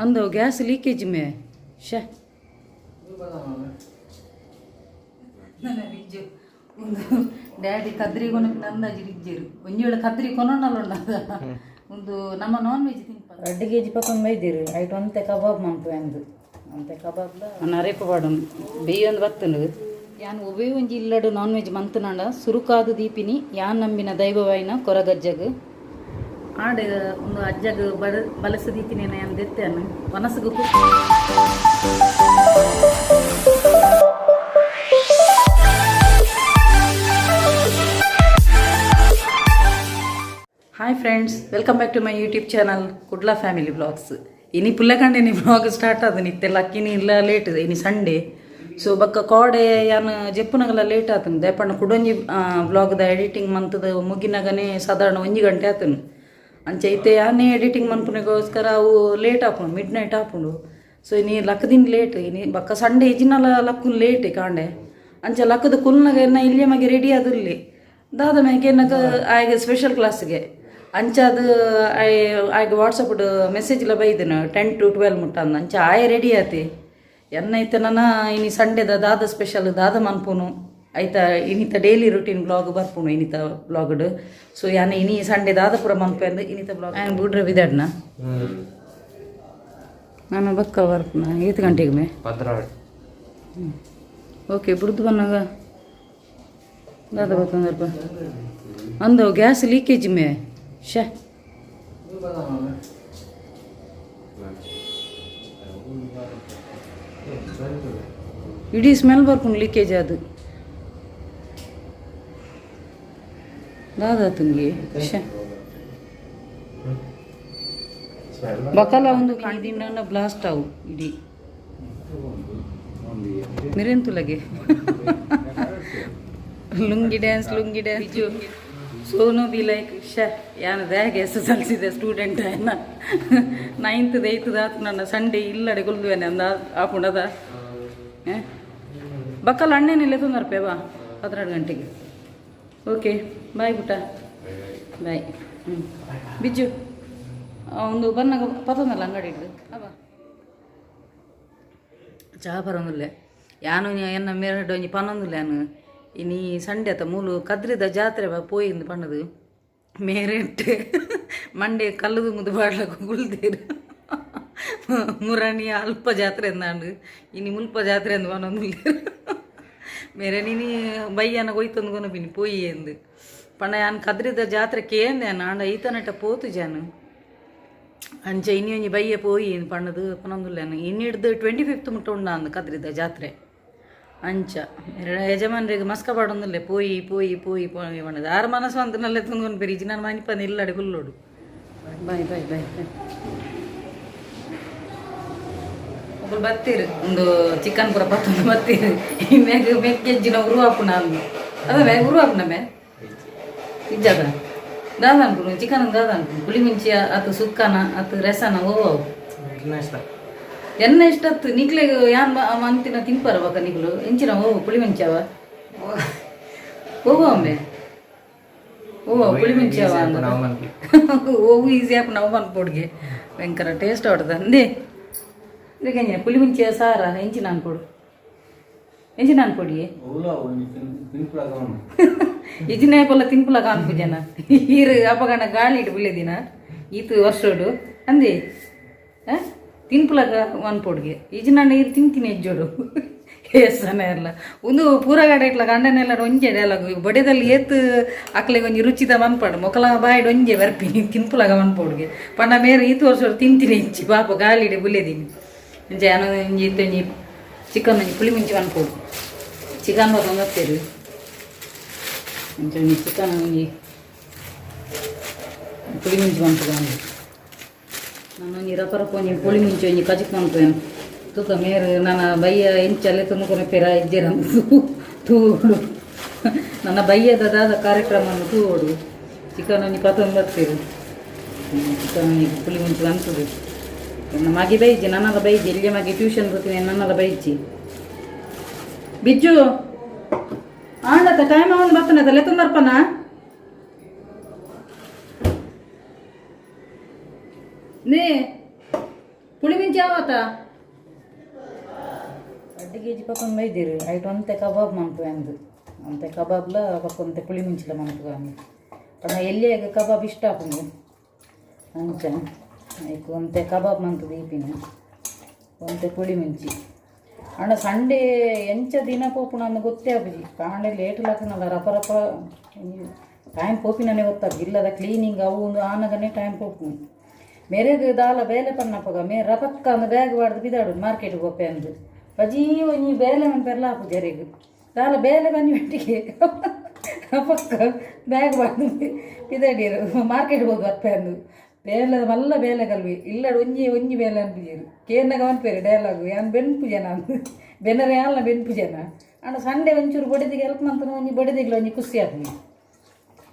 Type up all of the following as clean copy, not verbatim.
ಅಂದು gas leakage May ಶೇ ನನ್ನ ರಿಜ್ಜು ಒಂದು ಡ್ಯಾಡಿ ಕದ್ರಿ ಕೊನಕ್ಕೆ ಅಂದಾಜು ರಿಜ್ಜರು ಒಂಜೇಳು ಕದ್ರಿ ಕೊನೊಂಡಲ್ಲ ಒಂದು ನಮ್ಮ ನಾನ್ ವೆಜ್ ತಿನ್ಪ 2 kg ಪಕ್ಕೊಂದು ಬೈದಿರು ಐಟ್ ಒಂತೆ ಕಬಾಬ್ ಮನ್ಪು ಅಂದು ಅಂತೆ ಕಬಾಬ್ ನರೇಪ ಪಾಡು ಬೇಯೊಂದು ಬತ್ತನು ಯಾನ್ ಒಬ್ಬೇ ಒಂಜಿ ಇಲ್ಲಡು ನಾನ್ ವೆಜ್ ಮಂತನಾಂಡ ಸುರುಕಾದು ದೀಪಿನಿ ಯಾನ್ ನಂಬಿನ ದೈವವಾಯಿನ ಕೊರಗಜ್ಜಗ್ ಆಡ ಒಂದು ಅಜ್ಜಗ್ ಬಲಸು ದೀಪಿನಿ ನಾನು ದೆತ್ತೇನು ಮನಸ್ಸಿಗೂ hi friends, welcome back to my YouTube channel Kudla family blogs. ಇನಿ ಪುಲ್ಲಕಂಡೆ ನೀ ಬ್ಲಾಗ್ ಸ್ಟಾರ್ಟ್ ಆದ ನಿತ್ತೆ ಲಕ್ಕಿನಿ ಇಲ್ಲ ಲೇಟ್ ಇನಿ ಸಂಡೇ ಸೊ ಬಕ್ಕ ಕೋಡೆ ಯಾನು ಜಪ್ಪುನಗಲ ಲೇಟ್ ಆತನು ದಯಪಣ್ಣ ಕುಡೊಂಜಿ ಬ್ಲಾಗ್ದ ಎಡಿಟಿಂಗ್ ಮಂತದ ಮುಗಿನಾಗನೇ ಸಾಧಾರಣ 1 ಗಂಟೆ ಆತನು ಅಂಚೆ ಐತೆ ಯಾನೇ ಎಡಿಟಿಂಗ್ ಮನ್ಪುನಿಗೋಸ್ಕರ ಅವು ಲೇಟ್ ಆಪುಂಡು ಮಿಡ್ ನೈಟ್ ಆಪುಂಡು. ಸೊ ಇನಿ ಲಕ್ಕದಿನ ಲೇಟ್ ಇನಿ ಬಕ್ಕ ಸಂಡೇ ಇಜಿನಲ ಲಕ್ಕುನ್ ಲೇಟ್ ಕಾಂಡೆ ಅಂಚೆ ಲಕ್ಕದ ಕುಲ್ನಾಗ ಎನ್ನ ಇಲ್ಲೇ ಮಗೆ ರೆಡಿ ಆದಿರಲಿ ದಾದ ಮ್ಯಾಗೆ ಏನಕ್ಕೆ ಆಯ್ಗೆ ಸ್ಪೆಷಲ್ ಕ್ಲಾಸ್ಗೆ ಅಂಚದು ಆಯ್ಗೆ ವಾಟ್ಸಪ್ ಮೆಸೇಜ್ಲ ಬೈದಿನ 10 to 12 ಮುಟ್ಟ ಅಂದ ಅಂಚೆ ಆಯ್ ರೆಡಿ ಆತಿ ಎನ್ನ ಐತೆ ನನ್ನ ಇನಿ ಸಂಡೇದ ದಾದ ಸ್ಪೆಷಲ್ ದಾದ ಮನ್ಪುನು ಆಯ್ತಾ ಇನಿತ ಡೈಲಿ ರುಟೀನ್ ಬ್ಲಾಗ್ ಬರ್ಪುನು ಇನಿತ ಬ್ಲಾಗ್ಡು. ಸೊ ಯಾನೆ ಇನಿ ಸಂಡೇ ದಾದ ಪೂರ ಮನ್ಪು ಅಂದು ಇನಿತ ಬ್ಲಾಗ್ ಆ್ಯಂಡ್ ಬುಡ್ರೆ ಬಿದಾಡ್ನ ನಾನು ಬಕ್ಕ ಬರ್ಪುನ 8 ಗಂಟೆಗೆ ಮೇ ಓಕೆ ಬುಡ್ದು ಬನ್ನಾಗ ದಾದ ಬತ್ತಂದಲ್ಪ ಅಂದು ಗ್ಯಾಸ್ ಲೀಕೇಜ್ ಮೇ ಶೇ ಇಡೀ ಸ್ಮೆಲ್ ಬರ್ಕೊಂಡು ಲೀಕೇಜ್ ಅದು ದಾದ ತುಂಗಿ ಶೇ ಬಕಲ ಒಂದು ದಿನ ಬ್ಲಾಸ್ಟ್ ಆವು ಇಡೀ ಮಿರೆಂತುಲಗೆ ಲುಂಗಿ ಡ್ಯಾನ್ಸ್ ಸೋನು ಬಿ ಲೈಕ್ ಶೇ ಯಾನು ದ್ಯಾಗೆ SSLC ಸ್ಟೂಡೆಂಟ್ ಏನ 9th 8th ಆತು ನನ್ನ ಸಂಡೇ ಇಲ್ಲಡೆ ಕೊಲ್ದುವೇನೆ ಅಂದ ಆಪುಂಡದ ಬಕ್ಕಲ್ಲ ಅಣ್ಣೇನಿಲ್ಲ ತೊಂದರೆ ಬಾ 12 ಗಂಟೆಗೆ. ಓಕೆ ಬಾಯ್ ಪುಟ್ಟ ಬಾಯ್. ಬಿಜ್ಜು ಒಂದು ಬನ್ನಾಗ ಪತಂದಲ್ಲ ಅಂಗಡಿ ಇಡ್ದು ಅವ ಚಹಾ ಬರೋದಿಲ್ಲ ಯಾನು ಎನ್ನ ಮೇರಡು ಒಂಜಿ ಪನ್ನೊಂದಿಲ್ಲ ಯಾನು ಇನಿ ಸಂಡೆ ಆತ ಮೂಲು ಕದ್ರಿದ ಜಾತ್ರೆ ಪೋಯಿಂದು ಪಣ್ಣದು ಮೇರೆಂಟು ಮಂಡೆ ಕಲ್ಲದು ಮುದ್ದು ಬಾಡ್ಲಕ್ಕ ಗುಳ್ದೇರು ಮುರಾಣಿ ಅಲ್ಪ ಜಾತ್ರೆ ಅಂದಾಂಡು ಇನಿ ಮುಲ್ಪ ಜಾತ್ರೆ ಅಂದು ಪನ್ನೊಂದಿಲ್ಲ ಮೇರೆ ನೀನು ಬಯ್ಯನ ಕೊಯ್ತೊಂದು ಕೊನ ಪಿನಿ ಪೋಯಿ ಎಂದು ಪಂಡ ಯಾನು ಕದ್ರಿದ ಜಾತ್ರೆ ಕೇಂದೆ ಆಂಡ ಈತನಟ ಪೋತು ಜಾನು ಅಂಚೆ ಇನಿ ಒಂಜಿ ಬಯ್ಯ ಪೋಯಿ ಪಣ್ಣದು ಪನ್ನೊಂದಿಲ್ಲ ಇನ್ನು ಹಿಡ್ದು 25th ಮುಟ್ಟ ಉಂಡ ಅಂದು ಕದ್ರಿದ ಜಾತ್ರೆ ಅಂಚ ಯಜಮಾನ್ರಿಗೆ ಮಸ್ಕ ಪಾಡೊಂದಿಲ್ಲ ಪೋಯಿ ಪಣ್ಣದು 6 ಮನಸ್ಸು ಅಂತನಲ್ಲೇ ತುಂಗೊಂಡು ಬೆರೀಜಿ ನಾನು ಮನಿಪಂದು ಇಲ್ಲಡೆ ಕುಲ್ಲೋಡು ಬಾಯ್ ಒಬ್ಬರು ಬತ್ತೀರು ಒಂದು ಚಿಕನ್ ಪೂರ ಪತ್ತೊಂದು ಬತ್ತೀರು ಮ್ಯಾಗ ಮೆಕ್ಕೆಜ್ಜಿನ ಉರುವಾಪುನ ಅಂದು ಅದ ಮ್ಯಾಗ ಉರುವಾಪುನ ಮೇ ಇಜ್ಜದ ದಾದ ಅನ್ಕೊಂಡು ಚಿಕನ್ ದಾದ ಅನ್ಕೊಂಡು ಪುಳಿ ಮುಂಚಿ ಅತ್ತು ಸುಕ್ಕನ ಅತ್ತು ರೆಸನ ಎನ್ನ ಎಷ್ಟತ್ತು ನಿಕ್ಲೆಗೆ ಯಾನ್ ಮಂತಿನ ತಿಂಪಾರ ಬಕ ನಿಕ್ಲು ಎಂಚಿನ ಪುಳಿ ಮುಂಚಾವ ಒಮ್ಮೆ ಪುಳಿ ಮುಂಚಾವ ಓವು ಈಸಿ ಆಪ್ ನಾವು ಮನ್ಪೊಡ್ಗೆ ಭಯಂಕರ ಟೇಸ್ಟ್ ಹೊಡ್ದ ಅಂದೇ ಇದಕ್ಕೆ ಪುಳಿ ಮುಂಚೆ ಸಾರ ಎಂಚಿನ ಅನ್ಕೊಡು ಎಂಚಿನ ಅನ್ಕೊಡಿ ಇಜಿನ ಪೊಲ್ಲ ತಿನ್ಪುಲಾಗ ಅನ್ಪು ಜನ ಈರು ಅಪಗಣ ಗಾಳಿ ಇಟ್ಟು ಬಿಳಿದಿನ ಈತು ವರ್ಷೋಡು ಅಂದೇ ತಿನ್ಪುಲಾಗ ಅನ್ಪೊಡ್ಗೆ ಈಜಿನ ನೀರು ತಿಂತೀನಿ ಹೆಜ್ಜೋಡು ಹೇಸನ ಎಲ್ಲ ಒಂದು ಪೂರಗಾಡ ಇಟ್ಲ ಗಂಡನೆಲ್ಲ ಒಂಜೆ ಎಲ್ಲ ಬಡೆದಲ್ಲಿ ಏತ್ ಅಕ್ಲೆಗೆ ಒಂಜಿ ರುಚಿದ ಮನ್ಪಾಡು ಮೊಕಲ ಬಾಯ್ಡು ಒಂಜೆ ಬರ್ಪಿನಿ ತಿನ್ಪುಲಾಗ ಮನ್ಪೊಡ್ಗೆ ಪಂಡ ಮೇರೆ ಈತು ವರ್ಷ ತಿಂತೀನಿ ಹೆಚ್ಚಿ ಪಾಪ ಗಾಳಿಡೆ ಬುಲೆದೀನಿ ಅಂಚೆ ನಾನು ಒಂಜಿ ಇತ್ತೊಂಜಿ ಚಿಕನ್ ಒಂಜಿ ಪುಳಿ ಮುಂಚಿ ಮನ್ಪೊಡು ಚಿಕನ್ ಬರ್ಕೊಂಡು ಬರ್ತೀರಿ ಅಂಚೆ ಒಂಜಿ ಚಿಕನ್ ಒಂಜಿ ಪುಳಿ ಮುಂಚಿ ಮನ್ಪುಡು ಅಂದು ನಾನು ಒಂಜಿ ರಪರಪ್ಪ ಒಂಜಿ ಪುಳಿ ಮುಂಚಿ ಒಂಜಿ ಕಜಿಕ್ ಮನ್ಪುವೇನು ತೂಕ ಮೇರು ನನ್ನ ಬಯ್ಯ ಎಂಚಲ್ಲೇ ತುಂಬ್ಕೊನೆ ಪೆರ ಇಜ್ಜೆರಂದು ತೂಡು ನನ್ನ ಬಯ್ಯದ ದಾದ ಕಾರ್ಯಕ್ರಮವನ್ನು ತೂಡು ಚಿಕನ್ ಒಂಜಿ ಪತ್ತೊಂದು ಬರ್ತೀರಿ ಚಿಕನ್ ಒಂಜಿ ಪುಳಿ ಮುಂಚಿ ಅನ್ಸುದು ನನ್ನ ಮಗಿ ಬೈಜಿ ನನ್ನೆಲ್ಲ ಬೈಜಿ ಇಲ್ಲಿಗೆ ಮಗಿ ಟ್ಯೂಷನ್ ಬರ್ತೀನಿ ನನ್ನೆಲ್ಲ ಬೈಜಿ ಬಿಜ್ಜು ಆಂಡತ ಟೈಮ್ ಅವನು ಬರ್ತಾನೆ ಅದಲ್ಲೇ ತುಂದರ್ಪನ ನೇ ಪುಳಿ ಮಿಂಚಿ ಯಾವತ್ತ 2 kg ಪಕ್ಕಂದು ಬೈದಿರು ಐಟ್ ಒಂತೆ ಕಬಾಬ್ ಮನ್ಪು ಅಂದು ಅಂತೆ ಕಬಾಬ್ಲ ಪಕ್ಕೊಂತೆ ಪುಳಿ ಮಿಂಚಿಲ ಮನ್ಪು ಅಂದು ಪಂಡ ಎಲ್ಲಿಯಾಗ ಕಬಾಬ್ ಇಷ್ಟ ಆಪುಂಡು ಅಂಚ ಐಕ್ ಒಂತೆ ಕಬಾಬ್ ಮಂತು ದೀಪಿನ ಒಂತೆ ಪುಳಿ ಮಿಂಚಿ ಅಣ್ಣ ಸಂಡೇ ಎಂಚ ದಿನ ಪೋಪುನ ಅಂದು ಗೊತ್ತೇ ಆಪುಜಿ ಕಾಂಡೆ ಲೇಟ್ ಲಾಕನಲ್ಲ ರಪ ರಪ ಟೈಮ್ ಪೋಪಿನೇ ಗೊತ್ತಾಗ ಇಲ್ಲದ ಕ್ಲೀನಿಂಗ್ ಅವು ಒಂದು ಆನಗನೇ ಟೈಮ್ ಪೋಪು ಮೇರೆಗೆ ದಾಲ ಬೇಲೆ ಪನ್ನಪ್ಪಗ ಮೇರೆ ರಪಕ್ಕ ಅಂದು ಬ್ಯಾಗ್ ಬಾಡ್ದು ಬಿದಾಡು ಮಾರ್ಕೆಟ್ಗೆ ಹೋಪೆ ಅಂದು ಪಜೀ ಒಂಜಿ ಬೇಲೆ ಮನ್ ಪೆರ್ಲ ಹಾಪು ಜರೆಗೆ ದಾಲ ಬೇಲೆ ಬನ್ನಿ ಒಟ್ಟಿಗೆ ರಪಕ್ಕ ಬ್ಯಾಗ್ ಬಾಡ್ದು ಬಿದಾಡಿರು ಮಾರ್ಕೆಟ್ಗೆ ಹೋಗಿ ಅಪ್ಪೆ ಅಂದು ಬೇಲೆ ಮಲ್ಲ ಬೇಲೆ ಕಲ್ವಿ ಇಲ್ಲಡು ಒಂಜಿ ಬೇಲೆ ಅನ್ಪಿಜರು ಕೇರ್ನಾಗ ಅನ್ಪೇರು ಡೈಲಾಗು ಯಾನ್ ಬೆನ್ಪು ಜನ ಅಂದು ಬೆನ್ನರೆ ಯಾನ್ಲ ಬೆನ್ಪು ಜನ ಅಣ್ಣ ಸಂಡೆ ಒಂಚೂರು ಬಡಿದಿಗೆ ಹೆಲ್ಪ್ ಮಾಡ್ತಾನೆ ಒಂಜಿ ಬಡಿದಿಗ್ಲ ಒಂಜಿ ಖುಷಿ ಆಗ್ತೀನಿ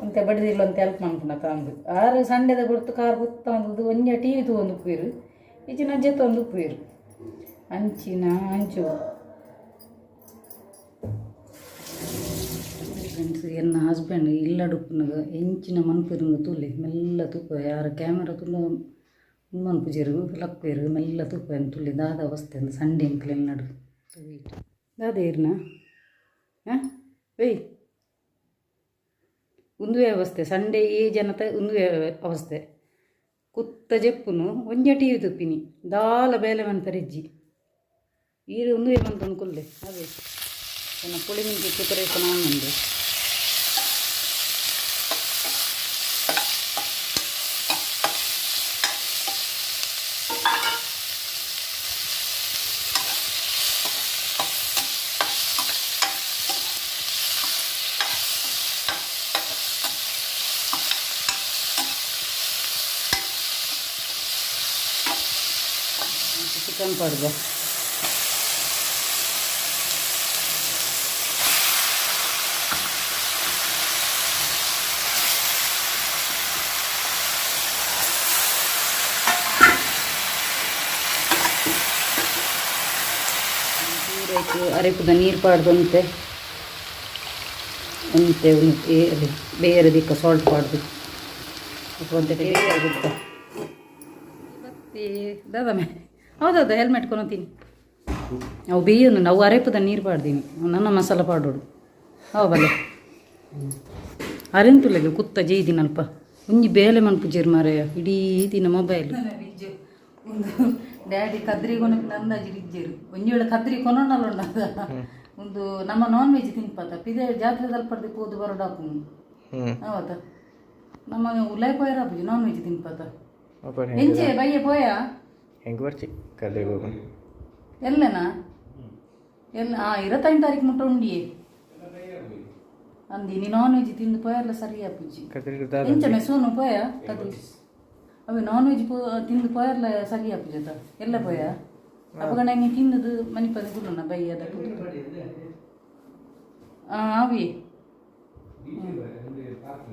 ಅಂತೆ ಬಡಿದಿಲ್ಲ ಅಂತ ಹೆಲ್ಪ್ ಮಾಡ್ಕೊಂಡ ತಂದು ಆರು ಸಂಡೆದ ಕೊಡ್ತು ಕಾರ್ ಗೊತ್ತಂದು ಒಂಜ ಟಿ ವಿ ತೊಗೊಂಡು ಉಪ್ಪೇರು ಈಚಿನ ಅಜ್ಜೆ ತೊಂದು ಉಪ್ಪೇರು ಅಂಚಿನ ಅಂಚು ಫ್ರೆಂಡ್ಸ್ ಎನ್ನ ಹಸ್ಬೆಂಡ್ ಇಲ್ಲಡುಪ್ಪನಾಗ ಎಂಚಿನ ಮನ್ಪೇರು ತೂಲಿ ಮೆಲ್ಲ ತುಪ್ಪ ಯಾರ ಕ್ಯಾಮರಾ ತುಂಬ ಮನ್ಪುಜೇರು ಲಕ್ಪೇರು ಮೆಲ್ಲ ತುಪ್ಪ ಅಂತ ತುಳಿ ದಾದ ಅವಸ್ಥೆ ಅಂದು ಸಂಡೆ ಅಂಕಲ್ ನಡು ದಾದ ಏರ್ನಾ ಹಾಂ ವೆಯ್ ಉಂದುವೆ ಅವಸ್ಥೆ ಸಂಡೇ ಈ ಜನತ ಉಂದುವೆ ಅವಸ್ಥೆ ಕುತ್ತ ಜೆಪ್ಪುನು ಒಂಜ ಟಿ ವಿ ತುಪ್ಪಿನಿ ದಾಲ ಬೇಲೆ ಮನ್ಪರಿಜ್ಜಿ ಈರು ಉಂದುವೆ ಮಂತೊಂದು ಕೊಲ್ಲೆ ಅದೇ ನನ್ನ ಪುಳಿ ಮಿಂಚಿ ಪ್ರಿಪರೇಷನ್ ಆನಂದು ಚಿಕನ್ ಪೌಡರ್ ಅರೆಪುದ ನೀರು ಪಾಡ್ದು ಅಂತೆ ಅಂತೆ ಬೇರೆ ದಿಕ್ಕ ಸಾಲ್ಟ್ ಪಾಡ್ದು ಅಂತೆ ಗೊತ್ತಾ ದಾದಮೆ ಹೌದೌದು ಹೆಲ್ಮೆಟ್ ಕೊನೋತೀನಿ ಅವು ಬೇಯನು ನಾವು ಅರೆಪದ ನೀರು ಪಾಡ್ದೀನಿ ನನ್ನ ಮಸಾಲ ಪಾಡೋಡು ಅವ ಬಲೆ ಅರೆಂತುಲೆಗೆ ಕುತ್ತ ಜೈದಿನಲ್ಪ ಒಂಜಿ ಬೇಲೆ ಮನ್ಪುಜೇರು ಮಾರಾಯ ಇಡೀ ದಿನ ಮೊಬೈಲ್ ಒಂದು ಡ್ಯಾಡಿ ಕದ್ರಿ ಕೊನಕ್ಕೆ ಅಂದಾಜು ಇಜ್ಜೇರು ಒಂಜೇಳು ಕದ್ರಿ ಕೊನೊಂಡಲ್ಲ ಒಂದು ನಮ್ಮ ನಾನ್ ವೆಜ್ ತಿನ್ಪಾತ ಪಿದೆ ಜಾತ್ರೆ ತಲ್ಪಡ್ದು ಹೋದು ಬರೋಡಾಕು ಹೌದ ನಮ್ಮ ಉಲಾಯ್ ಪೋಯರ ಅಪ್ಪಜಿ ನಾನ್ ವೆಜ್ ತಿನ್ಪಾತ ಎಂಚೆ ಬಯ್ಯ ಪೋಯ ಹೆಂಗೆ ಬರ್ಚಿ ಕದ್ರಿಗೆ ಹೋಗೋಣ ಎಲ್ಲನಾ ಎಲ್ಲ 25 ತಾರೀಕು ಮುಟ್ಟ ಉಂಡಿಯೇ ಅಂದಿ ನೀ ನಾನ್ ವೆಜ್ ತಿಂದು ಪೋಯರ್ಲ ಸರಿ ಅಪ್ಪುಜಿ ಎಂಚ ಮೆಸೋನು ಪೋಯ ಕದ್ರಿ ಅವೆ ನಾನ್ ವೆಜ್ ತಿಂದು ಪೋಯರ್ಲ ಸರಿ ಅಪ್ಪುಜತ ಎಲ್ಲ ಪೋಯ ಅಪ್ಪಗಣ ನೀ ತಿನ್ನದು ಮನಿಪದ ಗುರುನ ಬಯ್ಯ ಅದ ಅವಿ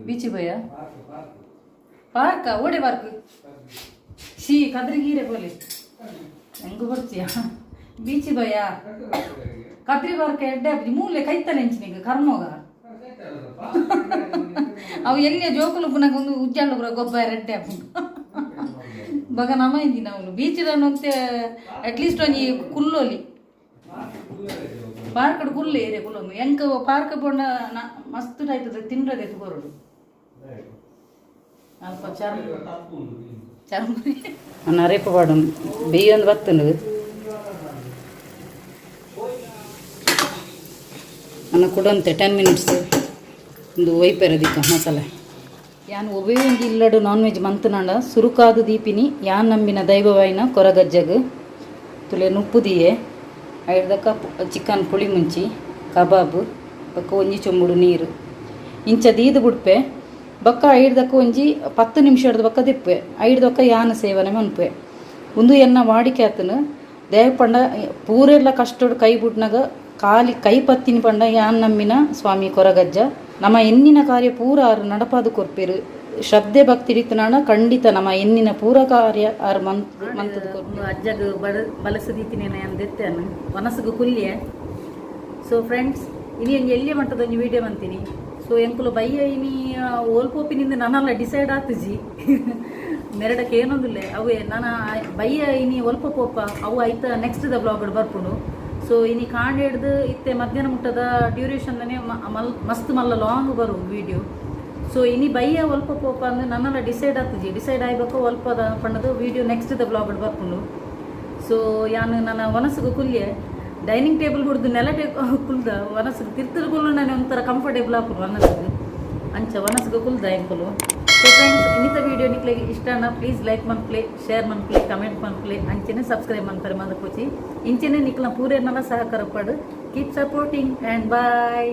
ಬೀಚಿ ಬಯ್ಯ ಪಾರ್ಕ ಓಡೆ ಪಾರ್ಕ್ ಶೀ ಕದ್ರಿಗೀರೆ ಬೋಲಿ ಹೆಂಗು ಬರ್ತೀಯ ಬೀಚಿ ಬಯ್ಯ ಕದ್ರಿ ಪಾರ್ಕ ಎಡ್ಡೆ ಅಪ್ಪಿ ಮೂಲೆ ಕೈತಾನೆ ಹೆಂಚಿನಿಗ ಕರ್ಮೋಗ ಅವು ಎಲ್ಲಿಯ ಜೋಕುಲು ಪುನಃ ಒಂದು ಉಜ್ಜಾಳು ಗೊಬ್ಬರ ರೆಡ್ಡೆ ಅಪ್ಪು ಬಗ ನಮ ಇಂದಿನ ಅವನು ಬೀಚಿದನ್ನು ಅಂತ ಅಟ್ಲೀಸ್ಟ್ ಒಂಜಿ ಕುಲ್ಲೋಲಿ ಪಾರ್ಕಡ್ ಕುಲ್ಲೆ ಏರೆ ಕುಲ್ಲೊಂದು ಎಂಕ ಪಾರ್ಕ್ ಪೋಂಡ ಮಸ್ತ್ ಆಯ್ತದ ತಿನ್ರದೆ ತುಗೋರುಡು ಅಲ್ಪ ಚರ್ಮುರಿ ನನ್ನ ಅರೆಪ ಪಾಡು ಬೇಯೊಂದು ಬತ್ತನು ನನ್ನ ಕೊಡಂತೆ 10 minutes ಒಂದು ಒಯ್ಪೆರದಿಕ್ಕ ಮಸಾಲೆ ಯಾನ್ ಒಬ್ಬೇ ಒಂಜಿ ಇಲ್ಲಡು ನಾನ್ ವೆಜ್ ಮಂತನಾಂಡ ಸುರುಕಾದು ದೀಪಿನಿ ಯಾನ್ ನಂಬಿನ ದೈವವಾಯಿನ ಕೊರಗಜ್ಜಗ್ ತುಲೆ ನುಪ್ಪು ದಿಯೆ ಐಡ್ದಕ್ಕ ಚಿಕನ್ ಪುಳಿ ಮುಂಚಿ ಕಬಾಬ್ ಬಕ್ಕ ಒಂಜಿ ಚೊಂಬುಡು ನೀರು ಇಂಚ ದೀದು ಬಿಡ್ಪೆ ಬಕ್ಕ ಐಡ್ದಕ್ಕ ಒಂಜಿ 10 ನಿಮಿಷ ಬಕ್ಕ ದಿಪ್ಪೆ ಐಡ್ದಕ್ಕ ಯಾನ ಸೇವನೆ ಮನ್ಪೆ ಒಂದು ಎನ್ನ ವಾಡಿಕೆ ಆತನು ದೇವ ಪಂಡ ಪೂರೆಲ್ಲ ಕಷ್ಟೋಡು ಕೈ ಬಿಟ್ನಾಗ ಕಾಲಿ ಕೈ ಪತ್ತಿನ ಪಂಡ ಯಾನ್ ನಮ್ಮಿನ ಸ್ವಾಮಿ ಕೊರಗಜ್ಜ ನಮ್ಮ ಎನ್ನಿನ ಕಾರ್ಯ ಪೂರ ಆರು ನಡಪಾದು ಕೊರ್ಪೇರು ಶ್ರದ್ಧೆ ಭಕ್ತಿ ಇಡಿತನಾಣ ಖಂಡಿತ ನಮ್ಮ ಎನ್ನಿನ ಪೂರ ಕಾರ್ಯ ಆರು ಮಂತದ ಕೊರ್ಪು ಅಜ್ಜಗ ಬಳಸದೀತಿನೇನೆ ಅಂದೆತ್ತೆ ಅನ್ನು ಮನಸ್ಸಿಗೆ ಕುಲ್ಯ ಸೊ ಫ್ರೆಂಡ್ಸ್ ಇನಿ ಒಂದು ಎಲ್ಲಿಯ ಮಟ್ಟದ ಒಂದು ವಿಡಿಯೋ ಅಂತೀನಿ ಸೊ ಎಂಕುಲು ಬಯ್ಯ ಇನಿ ಓಲ್ಪೋಪಿನಿಂದ ನನ್ನಲ್ಲ ಡಿಸೈಡ್ ಆತುಜಿ ಮೆರಡಕ್ಕೆ ಏನೊಂದಿಲ್ಲ ಅವೇ ನಾನು ಬಯ್ಯ ಇನಿ ಒಲ್ಪ ಪೋಪ ಅವು ಆಯ್ತ ನೆಕ್ಸ್ಟ್ ದ ಬ್ಲಾಗ್ ಬರ್ಪುಂಡು ಸೊ ಇನಿ ಕಾಂಡ್ ಹಿಡ್ದು ಇತ್ತೆ ಮಧ್ಯಾಹ್ನ ಮುಟ್ಟದ ಡ್ಯೂರೇಷನ್ನೇ ಮಸ್ತ್ ಮಲ್ಲ ಲಾಂಗ್ ಬರು ವಿಡಿಯೋ ಸೊ ಇನಿ ಬಯ್ಯ ಒಲ್ಪ ಪೋಪ ಅಂದ್ರೆ ನನ್ನೆಲ್ಲ ಡಿಸೈಡ್ ಆಗ್ಬೇಕು ಒಲ್ಪದ ಪಣ್ಣದು ವಿಡಿಯೋ ನೆಕ್ಸ್ಟ್ ದ ಬ್ಲಾಗ್ ಬರ್ಪುಂಡು ಸೊ ಯಾನು ನನ್ನ ಒನಸಿಗೆ ಕುಲ್ಯೆ ಡೈನಿಂಗ್ ಟೇಬಲ್ ಹುಡ್ದು ನೆಲಟೆ ಕುಲ್ದ ಒನಸಿಗೆ ತಿರ್ತಿರ್ಗುಲು ನಾನು ಒಂಥರ ಕಂಫರ್ಟೇಬಲ್ ಹಾಕೊಂಡು ಒನಸಿಗೆ ಅಂಚ ಒನಸಿಗೆ ಕುಲ್ದ ಎಂಕುಲು ಸೊ ಫ್ರೆಂಡ್ಸ್ ಇನ್ನಿತ ವಿಡಿಯೋ ನಿಕ್ಲೆ ಇಷ್ಟನ ಪ್ಲೀಸ್ ಲೈಕ್ ಮನ್ಪ್ಲೆ ಶೇರ್ ಮನ್ಪ್ಲೆ ಕಮೆಂಟ್ ಮನ್ಪ್ಲೆ ಅಂಚೆನೆ ಸಬ್ಸ್ಕ್ರೈಬ್ ಮನ್ಪರೆ ಮಂದಕೋಚಿ ಇಂಚೆನೆ ನಿಕ್ಲ ಪೂರೇನೆಲ್ಲ ಸಹಕಾರ ಪಡು ಕೀಪ್ ಸಪೋರ್ಟಿಂಗ್ ಆ್ಯಂಡ್ ಬಾಯ್